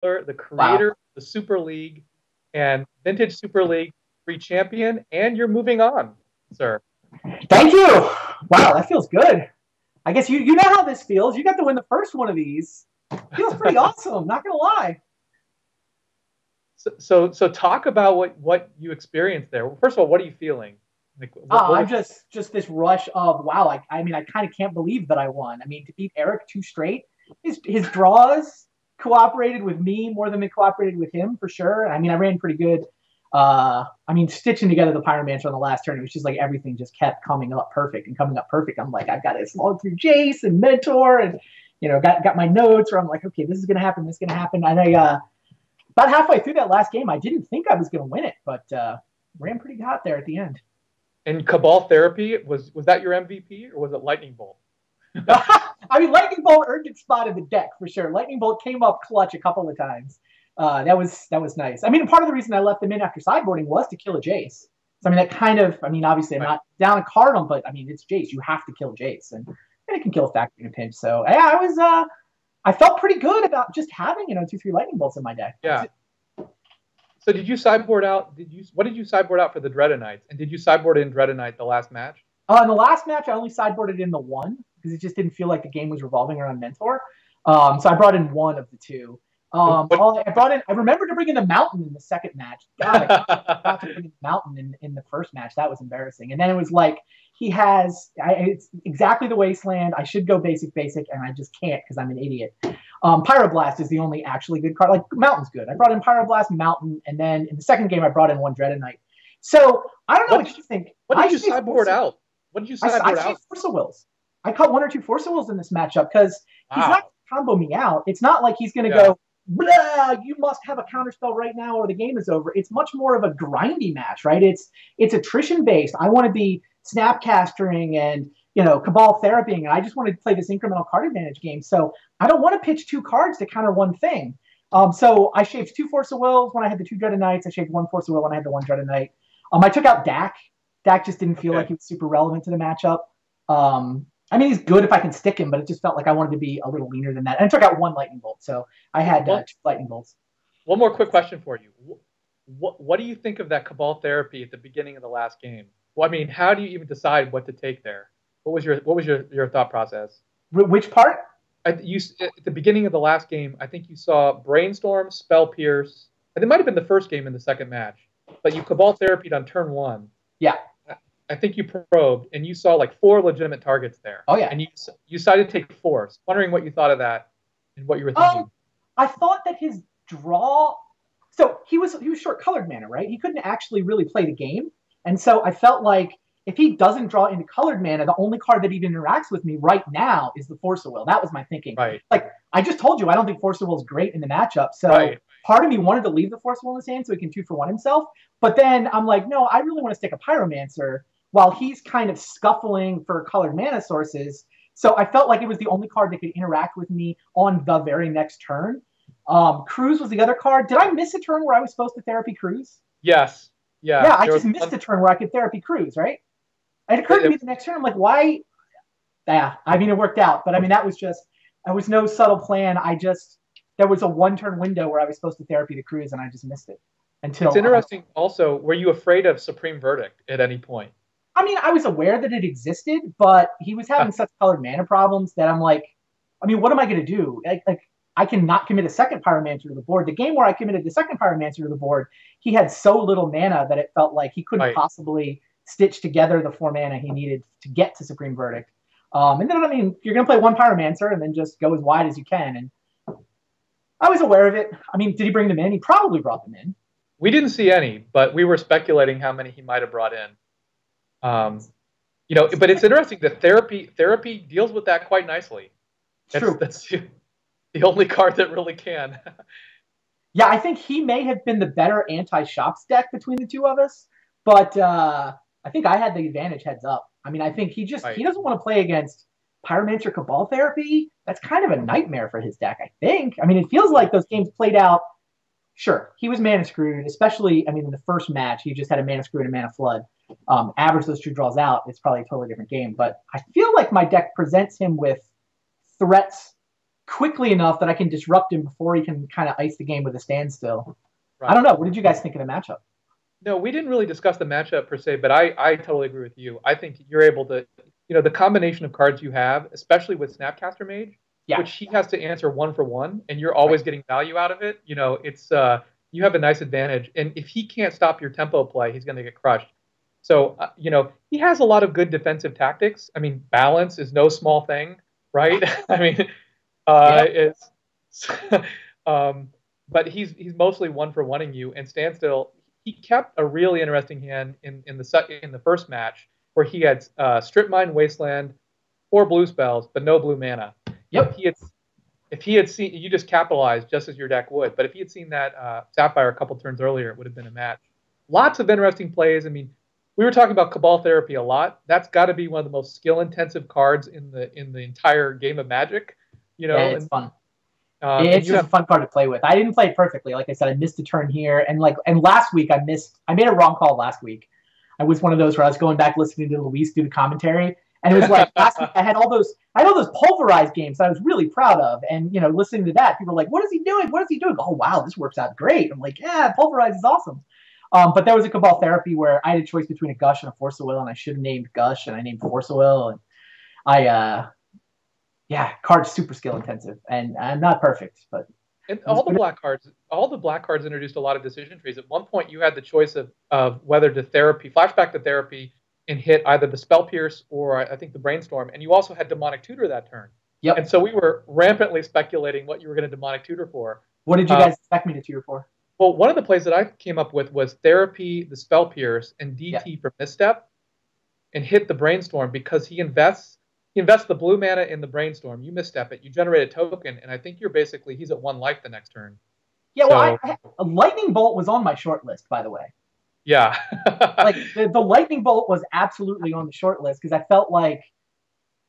the Wow. creator of the Super League and Vintage Super League free champion, and you're moving on, sir. Thank you. Wow, that feels good. I guess you know how this feels. You got to win the first one of these. Feels pretty awesome. Not gonna lie. So talk about what you experienced there. Well, first of all, what are you feeling? Like what I'm was just this rush of wow. I mean, I kind of can't believe that I won. I mean, to beat Eric two straight, his draws cooperated with me more than they cooperated with him for sure. I mean, I ran pretty good. I mean, stitching together the Pyromancer on the last turn, it was just like everything just kept coming up perfect and coming up perfect. I'm like, I've got to slog through Jace and Mentor, and got my notes where I'm like, okay, this is gonna happen, this is gonna happen. And I about halfway through that last game, I didn't think I was gonna win it, but ran pretty hot there at the end. and Cabal Therapy was that your MVP or was it Lightning Bolt? I mean, Lightning Bolt earned its spot in the deck for sure. Lightning Bolt came up clutch a couple of times. That was nice. I mean, part of the reason I left them in after sideboarding was to kill a Jace. So I mean, that kind of, I mean, obviously I'm Right. not down a cardinal, but I mean, it's Jace. You have to kill Jace, and it can kill a factory in a pinch. So yeah, I felt pretty good about just having 2-3 Lightning Bolts in my deck. Yeah. So did you sideboard out? What did you sideboard out for the Dreadonites? And did you sideboard in Dreadonite the last match? In the last match, I only sideboarded in the one because it just didn't feel like the game was revolving around Mentor. So I brought in one of the two. What? I brought in. I remember to bring in the Mountain in the second match. God, I forgot to bring in the Mountain in the first match. That was embarrassing. And then it was like it's exactly the Wasteland. I should go basic, and I just can't because I'm an idiot. Pyroblast is the only actually good card. Like Mountain's good. I brought in Pyroblast, Mountain, and then in the second game I brought in one Dreadonite. So I don't know what you think. What did you sideboard out? What did you sideboard I out? Force of Wills. I caught one or two Force of Wills in this matchup because he's not Wow. combo me out. It's not like he's going to Yeah. go, blah, you must have a counterspell right now or the game is over. It's much more of a grindy match, right? It's attrition based. I want to be snapcastering and cabal therapying, and I just want to play this incremental card advantage game. So I don't want to pitch two cards to counter one thing. So I shaved two Force of Wills when I had the two Dreadonites. I shaved one Force of Will when I had the one Dreadonite. I took out Dak. Dak just didn't feel like he was super relevant to the matchup. I mean, he's good if I can stick him, but it just felt like I wanted to be a little leaner than that. And I took out one Lightning Bolt, so I had two Lightning Bolts. One more quick question for you. What do you think of that Cabal Therapy at the beginning of the last game? Well, I mean, how do you even decide what to take there? What was your thought process? Which part? At the beginning of the last game, I think you saw Brainstorm, Spell Pierce, and it might have been the first game in the second match, but you Cabal Therapied on turn one. Yeah. I think you probed, and you saw like 4 legitimate targets there. Oh, yeah. And you decided to take Force. Wondering what you thought of that and what you were thinking. I thought that his draw... So he was short-colored mana, right? He couldn't actually really play the game. And so I felt like if he doesn't draw into colored mana, the only card that even interacts with me right now is the Force of Will. That was my thinking. Right. Like, I just told you, I don't think Force of Will is great in the matchup. So part of me wanted to leave the Force of Will in his hand so he can 2-for-1 himself. But then I'm like, no, I really want to stick a Pyromancer while he's kind of scuffling for colored mana sources. So I felt like it was the only card that could interact with me on the very next turn. Cruz was the other card. Did I miss a turn where I was supposed to therapy Cruz? Yes. Yeah. Yeah, I just missed a turn where I could therapy Cruz, right? It occurred to me the next turn. I'm like, why? Yeah, I mean, it worked out. But I mean, that was no subtle plan. There was a 1-turn window where I was supposed to therapy the Cruz, and I just missed it. Until it's interesting also, were you afraid of Supreme Verdict at any point? I mean, I was aware that it existed, but he was having such colored mana problems that I'm like, I mean, what am I going to do? Like, I cannot commit a second Pyromancer to the board. The game where I committed the second Pyromancer to the board, he had so little mana that it felt like he couldn't possibly stitch together the 4 mana he needed to get to Supreme Verdict. And then, I mean, you're going to play one Pyromancer and then just go as wide as you can. And I was aware of it. I mean, did he bring them in? He probably brought them in. We didn't see any, but we were speculating how many he might have brought in. But it's interesting that therapy deals with that quite nicely. True. That's the only card that really can. Yeah, I think he may have been the better anti-shops deck between the two of us, but I think I had the advantage heads up. I mean, I think he doesn't want to play against Pyromancer Cabal Therapy. That's kind of a nightmare for his deck, I think. I mean, it feels like those games played out. Sure, he was mana screwed, especially, I mean, in the first match, he just had a mana screw and a mana flood. Average those 2 draws out, it's probably a totally different game. But I feel like my deck presents him with threats quickly enough that I can disrupt him before he can kind of ice the game with a standstill. I Right. don't know. What did you guys think of the matchup? No, we didn't really discuss the matchup per se, but I totally agree with you. I think you're able to, the combination of cards you have, especially with Snapcaster Mage, Yeah, which he has to answer one for one, and you're right. always getting value out of it. It's you have a nice advantage, and if he can't stop your tempo play, he's going to get crushed. So, he has a lot of good defensive tactics. I mean, balance is no small thing, right? I mean, Yeah, it's um, but he's mostly one for oneing you. And Standstill, he kept a really interesting hand in the first match where he had Strip Mine, Wasteland, 4 blue spells, but no blue mana. yep. If he had seen, you just capitalized just as your deck would. But if he had seen that Sapphire a couple turns earlier, it would have been a match. Lots of interesting plays. I mean, we were talking about Cabal Therapy a lot. That's got to be one of the most skill-intensive cards in the entire game of Magic. Yeah, it's fun. And It's you just a have fun card to play with. I didn't play it perfectly. Like I said, I missed a turn here, and last week I made a wrong call last week. I was one of those where I was going back listening to Luis do the commentary, and it was like last week I had all those pulverized games that I was really proud of, and listening to that, people were like, "What is he doing? What is he doing?" Oh wow, this works out great. I'm like, yeah, pulverized is awesome. But there was a Cabal Therapy where I had a choice between a Gush and a Force of Will, and I should have named Gush, and I named Force of Will, and I yeah, card's super skill intensive, and I'm not perfect, but and it was good. all the black cards introduced a lot of decision trees. At one point, you had the choice of whether to flashback to therapy, and hit either the Spell Pierce or I think the Brainstorm, and you also had Demonic Tutor that turn. And Yep. so we were rampantly speculating what you were going to Demonic Tutor for. What did you Uh, guys expect me to tutor for? well, one of the plays that I came up with was Therapy, the Spell Pierce, and Yeah. DT for Misstep, and hit the Brainstorm because he invests the blue mana in the Brainstorm. You misstep it, you generate a token, and I think he's at 1 life the next turn. Yeah, well, So a lightning bolt was on my short list, by the way. yeah, Like the lightning bolt was absolutely on the short list because I felt like,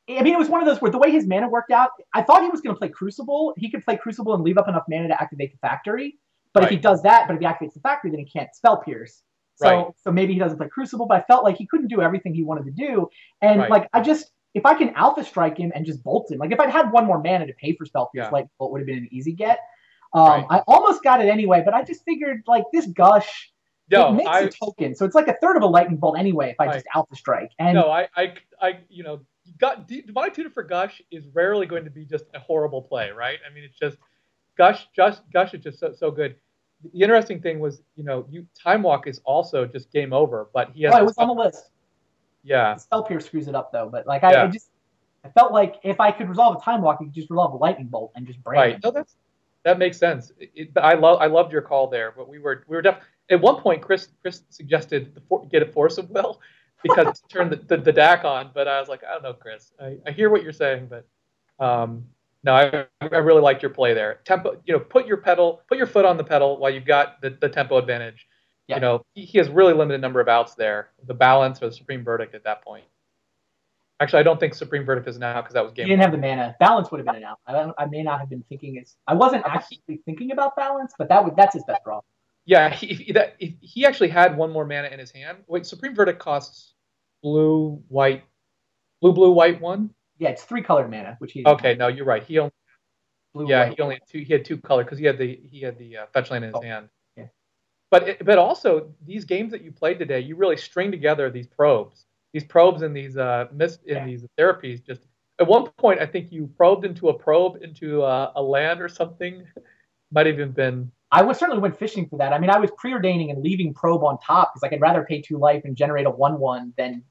I mean, it was one of those where the way his mana worked out, I thought he was going to play Crucible. He could play Crucible and leave up enough mana to activate the factory. But if he right, does that, but if he activates the factory, then he can't spell pierce. right, So maybe he doesn't play Crucible. But I felt like he couldn't do everything he wanted to do. And right, like if I can Alpha Strike him and just bolt him, like if I'd had one more mana to pay for spell pierce, yeah, like bolt would have been an easy get. right. I almost got it anyway, but I just figured like this Gush, it No, makes a token, so it's like a third of a lightning bolt anyway if I right. just Alpha Strike. And No, you got Demonic Tutor for Gush is rarely going to be just a horrible play, right? I mean, it's just Gush is just so good. The interesting thing was, Time Walk is also just game over, but he has it the was on spell. the list. Yeah, The spell pierce screws it up though, but like yeah, I felt like if I could resolve a time walk, I could just resolve a lightning bolt and just brand right. him. No, that makes sense. I loved your call there, but we were definitely at one point. Chris suggested get a Force of Will because to turn the DAC on, but I was like, I don't know, Chris. I hear what you're saying, but no, I really liked your play there. Tempo, put your foot on the pedal while you've got the tempo advantage. Yeah, He has really limited number of outs there. The balance or the Supreme Verdict at that point. Actually, I don't think Supreme Verdict is now because that was he game didn't one. have the mana. Balance would have been an out. I may not have been thinking as I wasn't actually thinking about balance, but that's his best draw. Yeah, he actually had one more mana in his hand. Wait, Supreme Verdict costs blue, white, blue, white one. Yeah, it's 3 colored mana, which he didn't Okay, have. no, you're right. Blue, Yeah, white. he only had two. He had 2 color because he had the fetch land in his Oh, hand. yeah. But also these games that you played today, you really string together these probes and these Yeah. these therapies. Just at one point, I think you probed into a probe into a land or something. Might have even been. I was certainly went fishing for that. I mean, I was preordaining and leaving probe on top because like I'd rather pay 2 life and generate a 1/1 than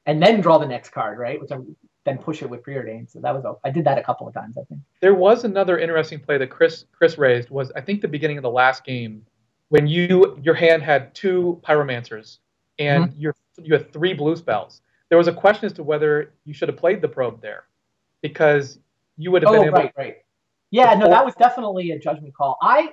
and then draw the next card, right? Then push it with preordain. So I did that a couple of times, I think. There was another interesting play that Chris raised was I think the beginning of the last game when your hand had 2 pyromancers and Mm-hmm. you had 3 blue spells. There was a question as to whether you should have played the probe there because you would have been Oh, able right. Yeah, to no, that was definitely a judgment call. I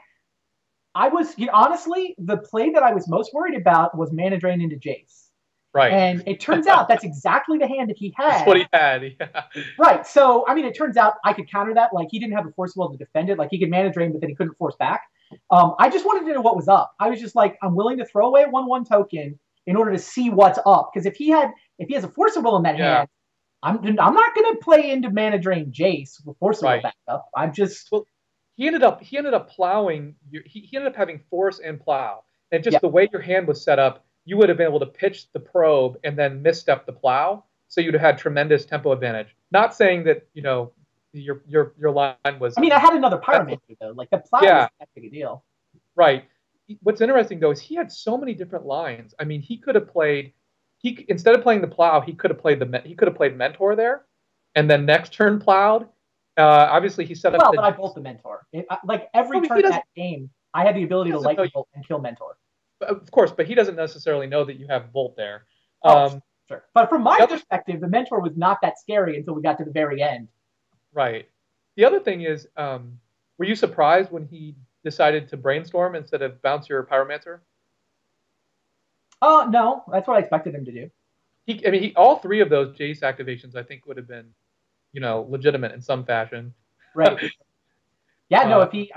was honestly the play that I was most worried about was mana drain into Jace, right. and it turns out that's exactly the hand that he That's what had. he had. Yeah. Right. So I mean, it turns out I could counter that. Like he didn't have a force will to defend it. Like he could mana drain, but then he couldn't force back. I just wanted to know what was up. I was just like, I'm willing to throw away a 1/1 token in order to see what's up. Because if he has a force of will in that Yeah. hand, I'm not going to play into Mana Drain Jace with Force of Will Right. back up. I'm just Well, he ended up plowing. He ended up having force and plow, and just yeah. the way your hand was set up, you would have been able to pitch the probe and then misstep the plow, so you'd have had tremendous tempo advantage. Not saying that your line was I mean, I had another Pyromancer though. Like the plow was yeah, that big a deal. right. What's interesting though is he had so many different lines. I mean, he could have played he instead of playing the plow, he could have played mentor there, and then next turn plowed. Obviously, he set up Well, the but I bolt the Mentor. Like every well, turn in that game, I had the ability to lightning bolt and kill Mentor. of course, but he doesn't necessarily know that you have Volt there. Oh, sure. But from my other, perspective, the Mentor was not that scary until we got to the very end. right. The other thing is, were you surprised when he decided to brainstorm instead of bounce your Pyromancer? Oh, no. That's what I expected him to do. All three of those Jace activations, I think, would have been, legitimate in some fashion. Right. Yeah, no, if he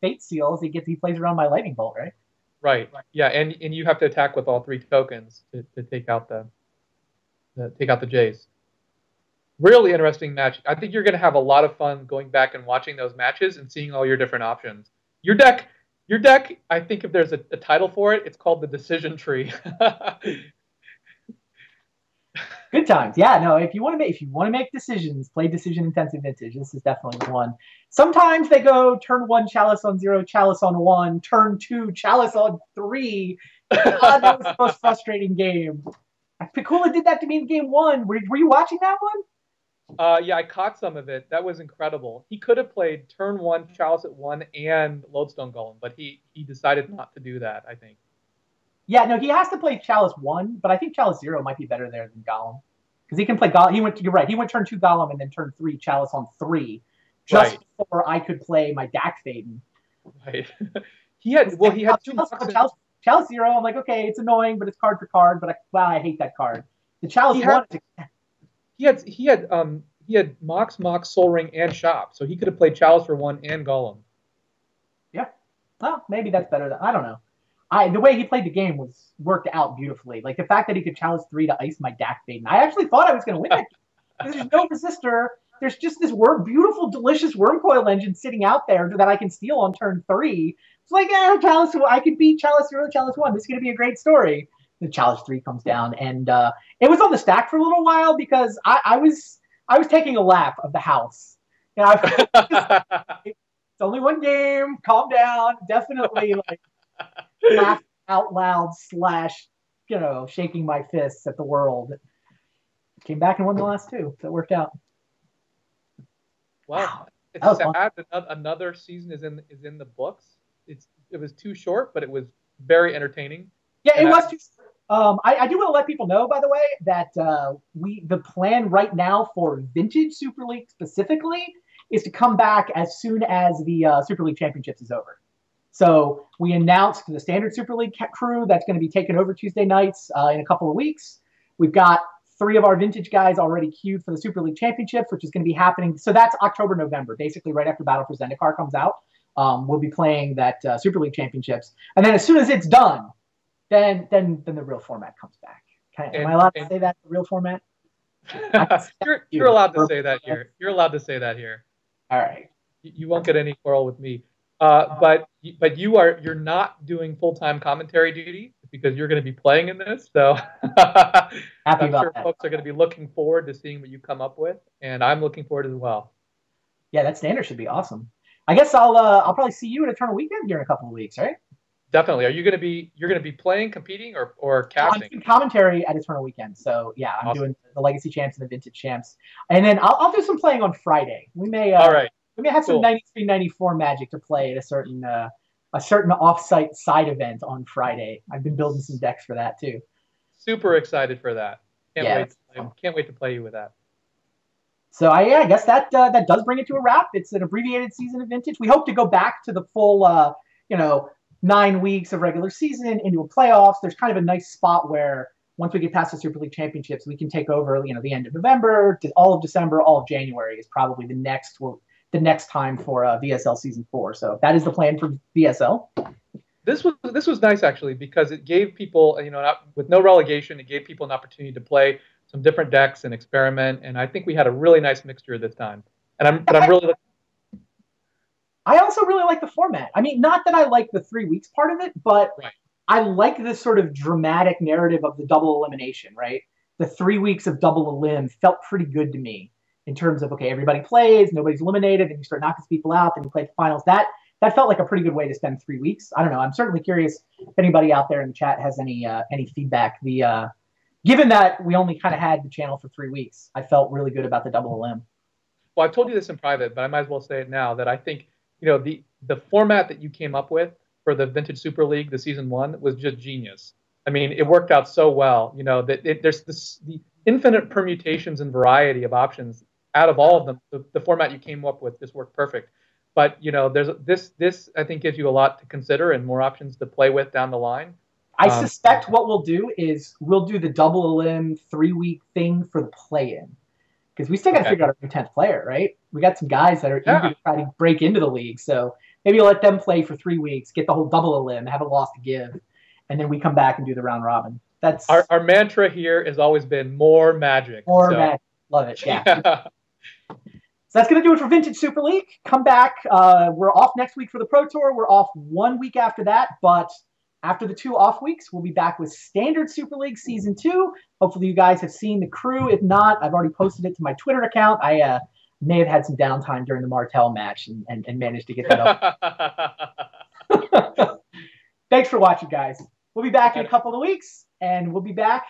Fate Seals, he plays around my Lightning Bolt, right? Right. Yeah, and you have to attack with all three tokens to take out the Jace. Really interesting match. I think you're going to have a lot of fun going back and watching those matches and seeing all your different options. Your deck, I think if there's a title for it, it's called the Decision Tree. Good times. Yeah, no, if you want to make decisions, play decision intensive vintage. This is definitely one. Sometimes they go turn 1 Chalice on 0, Chalice on 1, turn 2 Chalice on 3. God, that was the most frustrating game. Pikula did that to me in game 1. Were you watching that one? Yeah, I caught some of it. That was incredible. He could have played turn 1 Chalice at 1 and Lodestone Golem, but he decided not to do that, I think. Yeah, no, he has to play Chalice 1, but I think Chalice 0 might be better there than Golem. Because he can play Golem. You're right. He went turn 2 Golem and then turn 3 Chalice on 3, just right. before I could play my Dak Faden. Right. he had two Chalice 0. I'm like, okay, it's annoying, but it's card for card. But I hate that card. The Chalice 1. He had Mox, Soul Ring, and Shop, so he could have played Chalice for 1 and Golem. Yeah. Well, maybe that's better. I don't know. The way he played the game worked out beautifully. Like the fact that he could Chalice 3 to ice my Dak Faden. I actually thought I was going to win that game. There's no resistor. There's just this beautiful, delicious Wormcoil engine sitting out there that I can steal on turn 3. It's like, Chalice, I could beat Chalice 0, Chalice 1. This is going to be a great story. The Chalice 3 comes down, and it was on the stack for a little while because I was taking a lap of the house. It's only one game. Calm down. Definitely like laugh out loud / shaking my fists at the world. Came back and won the last 2, so it worked out. Wow. It's sad that another season is in the books. It was too short, but it was very entertaining. Yeah, it was too short. I do want to let people know, by the way, that the plan right now for Vintage Super League specifically is to come back as soon as the Super League Championships is over. So we announced the Standard Super League crew that's going to be taking over Tuesday nights in a couple of weeks. We've got 3 of our Vintage guys already queued for the Super League Championships, which is going to be happening. So that's October, November, basically right after Battle for Zendikar comes out. We'll be playing that Super League Championships. And then as soon as it's done, then the real format comes back. Am I allowed to say that, the real format? You're allowed to say that here. You're allowed to say that here. All right. You won't get any quarrel with me. But you're not doing full-time commentary duty because you're going to be playing in this. So I'm sure folks are going to be looking forward to seeing what you come up with, and I'm looking forward as well. Yeah, that standard should be awesome. I guess I'll probably see you at Eternal Weekend here in a couple of weeks, right? Definitely. You're going to be playing, competing, or casting? I'm doing commentary at Eternal Weekend. So yeah, I'm doing the Legacy Champs and the Vintage Champs, and then I'll do some playing on Friday. We may all right. We may have some 93, 94 Magic to play at a certain off-site side event on Friday. I've been building some decks for that too. Super excited for that. Can't wait to play you with that. So I guess that does bring it to a wrap. It's an abbreviated season of Vintage. We hope to go back to the full 9 weeks of regular season into a playoffs. There's kind of a nice spot where once we get past the Super League Championships, we can take over the end of November to all of December, all of January is probably the next time for VSL Season 4. So that is the plan for VSL. This was nice actually because it gave people, with no relegation, it gave people an opportunity to play some different decks and experiment. And I think we had a really nice mixture this time. And I'm really I also really like the format. I mean, not that I like the 3 weeks part of it, but right. I like this sort of dramatic narrative of the double elimination, right? The 3 weeks of double elim felt pretty good to me in terms of, okay, everybody plays, nobody's eliminated, and you start knocking people out, then you play the finals. That felt like a pretty good way to spend 3 weeks. I don't know. I'm certainly curious if anybody out there in the chat has any feedback. Given that we only kind of had the channel for 3 weeks, I felt really good about the double elim. Well, I've told you this in private, but I might as well say it now that I think, the format that you came up with for the Vintage Super League, the season 1, was just genius. I mean, it worked out so well, that there's the infinite permutations and variety of options out of all of them. The format you came up with just worked perfect. But, there's this I think gives you a lot to consider and more options to play with down the line. I suspect what we'll do is we'll do the double elim 3 week thing for the play-in. Because we still got to figure out our 10th player, right? We got some guys that are eager to try to break into the league. So maybe we'll let them play for 3 weeks, get the whole double elim, have a loss to give, and then we come back and do the round robin. That's our mantra here has always been more magic. More magic. Love it. Yeah. So that's going to do it for Vintage Super League. Come back. We're off next week for the Pro Tour. We're off 1 week after that, but after the 2 off weeks, we'll be back with Standard Super League Season 2. Hopefully you guys have seen the crew. If not, I've already posted it to my Twitter account. I may have had some downtime during the Martell match and managed to get that up. Thanks for watching, guys. We'll be back in a couple of weeks, and we'll be back